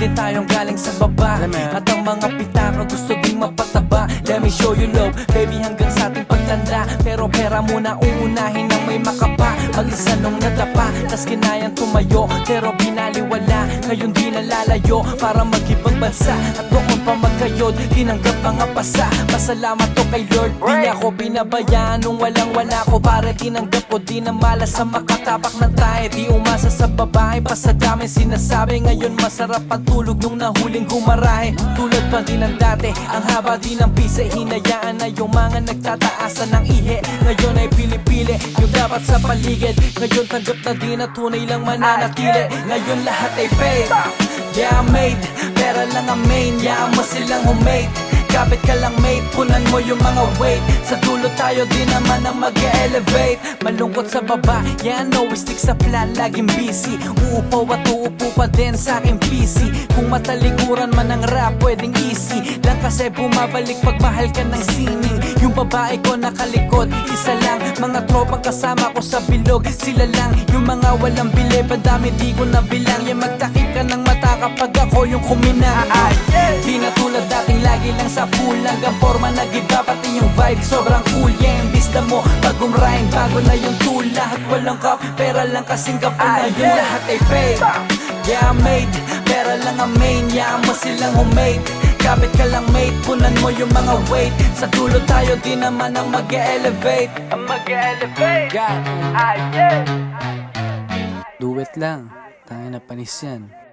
din tayong galing sa baba. At ang mga pitaka gusto ding mapataba. Let me show you love, baby, hanggang sa ating pagtanda. Pero pera muna uunahin ng may makapa. Mag-isa nung nadapa, tas kinayang tumayo, pero binaliwala. Ngayon di nalalayo para mag-ibang bansa. At doon pa magkayod, tinanggap mga pasa. Pasalamat to kay Lord, di niya ako binabayaan. Nung walang-wala ko, pare tinanggap ko. Di na malas sa makatapak ng tayo. Di umasa sa babae, pa sa dami sinasabi. Ngayon masarap ang tulog nung nahuling gumarahe. Tulad pa din ng dati, ang haba din ng pisa. Hinayaan na yung mga nagtataasan ng ihe. Ngayon ay pili-pili yung dapat sa paligid. Ngayon tanggap na din na tunay lang mananatili. Ngayon lahat ay paid, yeah made. Pera lang ang main, yeah mo silang homemade. Kapit ka lang mate, punan mo yung mga weight. Sa dulo tayo din naman ang mag-elevate. Malungkot sa baba, yeah no, we stick sa plan, laging busy. Uupo at uupo pa din sa aking PC. Kung matalikuran man ang rap, pwedeng easy lang kasi bumabalik pag mahal ka ng sining. Yung babae ko nakalikot, isa lang. Mga tropang kasama ko sa bilog, sila lang. Yung mga walang bili, padami di ko nabilang. Yung magtakip ka ng mata kapag ako yung kuminang. Di na tulad dating lagi lang sa pulang. Ang forma nag-iba, pati yung vibe sobrang cool. Yeah, yung bista mo pag umrhyme, bago na yung tool. Lahat walang cup, pera lang kasing kapal. Ngayon lahat ay paid, yeah made. Pera lang ang main, yeah mo silang homemade. Kapit ka lang mate, punan mo yung mga weight. Sa dulo tayo din naman ang mag-elevate. Ang mag-elevate, God. Do it lang, tangin na panis yan.